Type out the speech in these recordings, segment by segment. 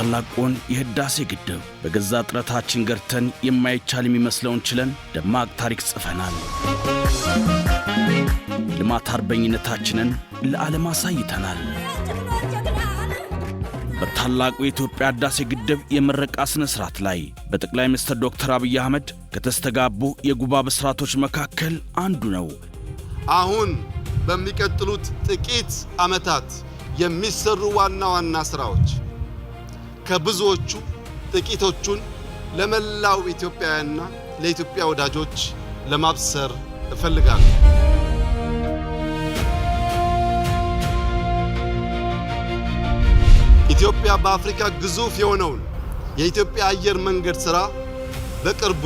ታላቁን የህዳሴ ግድብ በገዛ ጥረታችን ገርተን የማይቻል የሚመስለውን ችለን ደማቅ ታሪክ ጽፈናል። ልማት አርበኝነታችንን ለዓለም አሳይተናል። በታላቁ የኢትዮጵያ ህዳሴ ግድብ የምረቃ ስነ ስርዓት ላይ በጠቅላይ ሚኒስትር ዶክተር አብይ አህመድ ከተስተጋቡ የጉባ ብስራቶች መካከል አንዱ ነው። አሁን በሚቀጥሉት ጥቂት ዓመታት የሚሰሩ ዋና ዋና ስራዎች ከብዙዎቹ ጥቂቶቹን ለመላው ኢትዮጵያውያንና ለኢትዮጵያ ወዳጆች ለማብሰር እፈልጋለሁ። ኢትዮጵያ በአፍሪካ ግዙፍ የሆነውን የኢትዮጵያ አየር መንገድ ሥራ በቅርቡ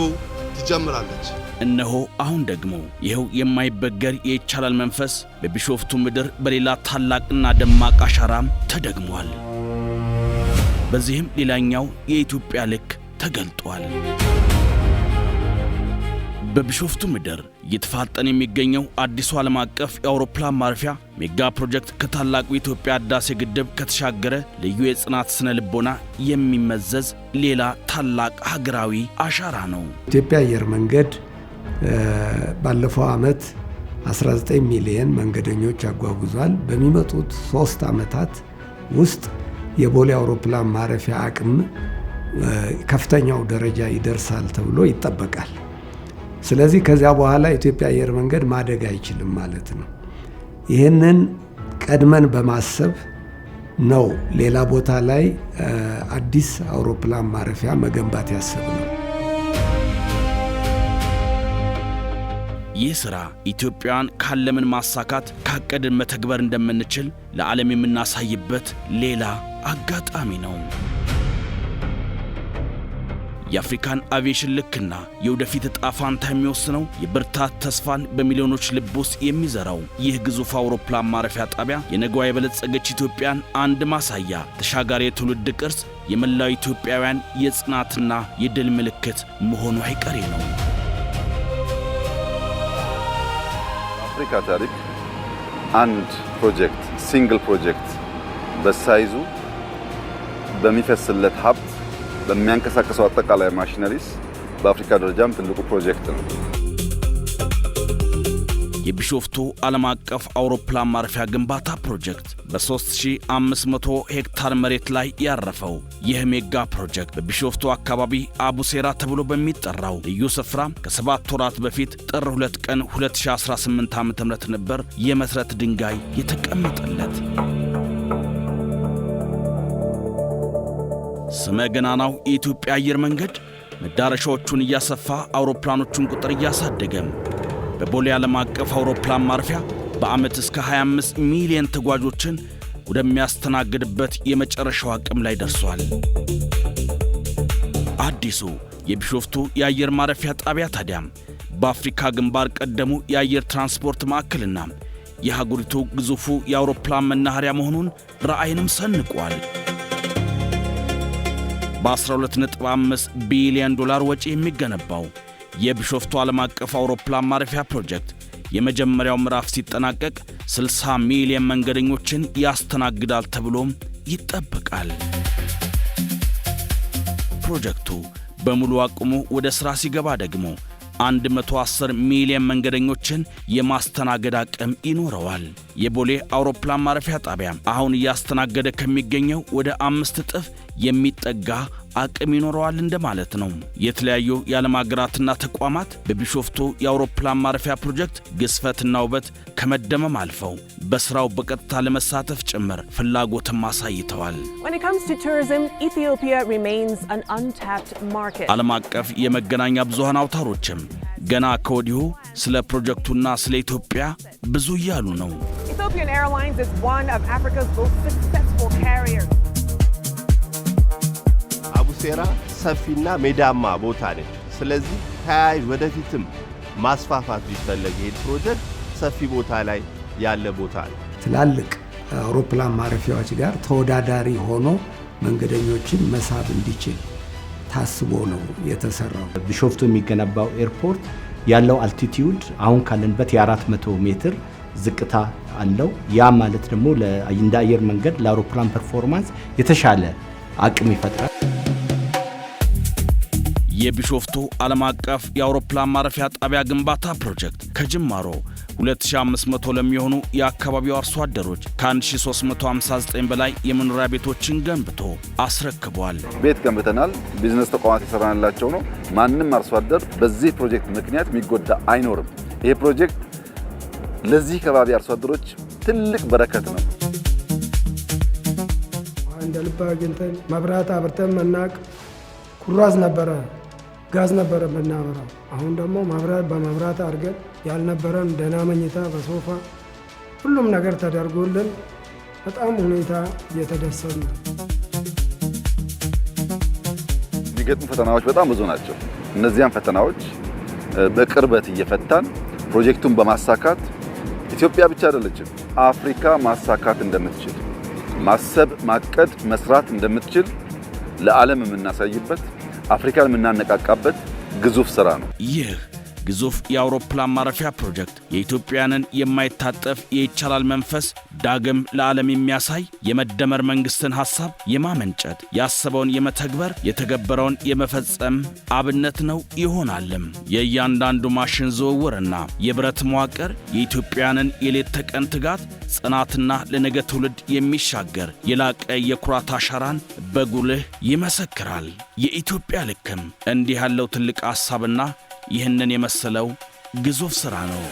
ትጀምራለች። እነሆ አሁን ደግሞ ይኸው የማይበገር የይቻላል መንፈስ በቢሾፍቱ ምድር በሌላ ታላቅና ደማቅ አሻራም ተደግሟል። በዚህም ሌላኛው የኢትዮጵያ ልክ ተገልጧል። በቢሾፍቱ ምድር እየተፋጠነ የሚገኘው አዲሱ ዓለም አቀፍ የአውሮፕላን ማረፊያ ሜጋ ፕሮጀክት ከታላቁ የኢትዮጵያ ህዳሴ ግድብ ከተሻገረ ልዩ የጽናት ስነ ልቦና የሚመዘዝ ሌላ ታላቅ ሀገራዊ አሻራ ነው። ኢትዮጵያ አየር መንገድ ባለፈው ዓመት 19 ሚሊዮን መንገደኞች አጓጉዟል። በሚመጡት 3 ዓመታት ውስጥ የቦሌ አውሮፕላን ማረፊያ አቅም ከፍተኛው ደረጃ ይደርሳል ተብሎ ይጠበቃል። ስለዚህ ከዚያ በኋላ ኢትዮጵያ አየር መንገድ ማደግ አይችልም ማለት ነው። ይህንን ቀድመን በማሰብ ነው ሌላ ቦታ ላይ አዲስ አውሮፕላን ማረፊያ መገንባት ያሰብነው። ይህ ሥራ ኢትዮጵያን ካለምን ማሳካት ካቀድን መተግበር እንደምንችል ለዓለም የምናሳይበት ሌላ አጋጣሚ ነው። የአፍሪካን አቪዬሽን ልክና የወደፊት ዕጣ ፈንታ የሚወስነው የብርታት ተስፋን በሚሊዮኖች ልብ ውስጥ የሚዘራው ይህ ግዙፍ አውሮፕላን ማረፊያ ጣቢያ የነገዋ የበለጸገች ኢትዮጵያን አንድ ማሳያ፣ ተሻጋሪ የትውልድ ቅርስ፣ የመላው ኢትዮጵያውያን የጽናትና የድል ምልክት መሆኑ አይቀሬ ነው። አፍሪካ ታሪክ አንድ ፕሮጀክት ሲንግል ፕሮጀክት በሳይዙ በሚፈስለት ሀብት በሚያንቀሳቀሰው አጠቃላይ ማሽነሪስ በአፍሪካ ደረጃም ትልቁ ፕሮጀክት ነው። የቢሾፍቱ ዓለም አቀፍ አውሮፕላን ማረፊያ ግንባታ ፕሮጀክት በ3500 ሄክታር መሬት ላይ ያረፈው ይህ ሜጋ ፕሮጀክት በቢሾፍቱ አካባቢ አቡሴራ ተብሎ በሚጠራው ልዩ ስፍራ ከ7 ወራት በፊት ጥር 2 ቀን 2018 ዓ.ም ነበር የመሠረት ድንጋይ የተቀመጠለት። ስመ ገናናው የኢትዮጵያ አየር መንገድ መዳረሻዎቹን እያሰፋ አውሮፕላኖቹን ቁጥር እያሳደገ በቦሌ ዓለም አቀፍ አውሮፕላን ማረፊያ በዓመት እስከ 25 ሚሊዮን ተጓዦችን ወደሚያስተናግድበት የመጨረሻው አቅም ላይ ደርሷል። አዲሱ የቢሾፍቱ የአየር ማረፊያ ጣቢያ ታዲያም በአፍሪካ ግንባር ቀደሙ የአየር ትራንስፖርት ማዕከልና የሀገሪቱ ግዙፉ የአውሮፕላን መናኸሪያ መሆኑን ራዕይንም ሰንቋል። በ12.5 ቢሊዮን ዶላር ወጪ የሚገነባው የቢሾፍቱ ዓለም አቀፍ አውሮፕላን ማረፊያ ፕሮጀክት የመጀመሪያው ምዕራፍ ሲጠናቀቅ 60 ሚሊዮን መንገደኞችን ያስተናግዳል ተብሎም ይጠበቃል። ፕሮጀክቱ በሙሉ አቅሙ ወደ ሥራ ሲገባ ደግሞ 110 ሚሊዮን መንገደኞችን የማስተናገድ አቅም ይኖረዋል። የቦሌ አውሮፕላን ማረፊያ ጣቢያ አሁን እያስተናገደ ከሚገኘው ወደ 5 እጥፍ የሚጠጋ አቅም ይኖረዋል እንደማለት ነው። የተለያዩ የዓለም ሀገራትና ተቋማት በቢሾፍቱ የአውሮፕላን ማረፊያ ፕሮጀክት ግዝፈትና ውበት ከመደመም አልፈው በሥራው በቀጥታ ለመሳተፍ ጭምር ፍላጎትም አሳይተዋል። ዓለም አቀፍ የመገናኛ ብዙሃን አውታሮችም ገና ከወዲሁ ስለ ፕሮጀክቱና ስለ ኢትዮጵያ ብዙ እያሉ ነው። Ethiopian Airlines is one of Africa's most successful carriers. አቡሴራ ሰፊና ሜዳማ ቦታ ነች። ስለዚህ ተያይ ወደፊትም ማስፋፋት ቢፈለግ ይሄ ፕሮጀክት ሰፊ ቦታ ላይ ያለ ቦታ ነው። ትላልቅ አውሮፕላን ማረፊያዎች ጋር ተወዳዳሪ ሆኖ መንገደኞችን መሳብ እንዲችል ታስቦ ነው የተሰራው። ቢሾፍቱ የሚገነባው ኤርፖርት ያለው አልቲቲዩድ አሁን ካለንበት የ400 ሜትር ዝቅታ አለው። ያ ማለት ደግሞ እንደ አየር መንገድ ለአውሮፕላን ፐርፎርማንስ የተሻለ አቅም ይፈጥራል። የቢሾፍቱ ዓለም አቀፍ የአውሮፕላን ማረፊያ ጣቢያ ግንባታ ፕሮጀክት ከጅማሮ 2500 ለሚሆኑ የአካባቢው አርሶ አደሮች ከ1359 በላይ የመኖሪያ ቤቶችን ገንብቶ አስረክቧል። ቤት ገንብተናል። ቢዝነስ ተቋማት የሰራንላቸው ነው። ማንም አርሶ አደር በዚህ ፕሮጀክት ምክንያት የሚጎዳ አይኖርም። ይሄ ፕሮጀክት ለዚህ ከባቢ አርሶ አደሮች ትልቅ በረከት ነው። እንደ ልባ አግኝተን መብራት አብርተን መናቅ ኩራዝ ነበረ፣ ጋዝ ነበረ የምናበራው። አሁን ደግሞ መብራት በመብራት አድርገን ያልነበረን ደህና መኝታ በሶፋ ሁሉም ነገር ተደርጎልን በጣም ሁኔታ እየተደሰትን ነው። የሚገጥሙ ፈተናዎች በጣም ብዙ ናቸው። እነዚያን ፈተናዎች በቅርበት እየፈታን ፕሮጀክቱን በማሳካት ኢትዮጵያ ብቻ አይደለችም አፍሪካ ማሳካት እንደምትችል ማሰብ፣ ማቀድ፣ መስራት እንደምትችል ለዓለም የምናሳይበት አፍሪካን የምናነቃቃበት ግዙፍ ስራ ነው። ይህ ግዙፍ የአውሮፕላን ማረፊያ ፕሮጀክት የኢትዮጵያንን የማይታጠፍ የይቻላል መንፈስ ዳግም ለዓለም የሚያሳይ የመደመር መንግስትን ሐሳብ የማመንጨት ያሰበውን የመተግበር የተገበረውን የመፈጸም አብነት ነው ይሆናልም። የእያንዳንዱ ማሽን ዝውውርና የብረት መዋቅር የኢትዮጵያንን የሌት ተቀን ትጋት ጽናትና ለነገ ትውልድ የሚሻገር የላቀ የኩራት አሻራን በጉልህ ይመሰክራል። የኢትዮጵያ ልክም እንዲህ ያለው ትልቅ ሐሳብና ይህንን የመሰለው ግዙፍ ሥራ ነው።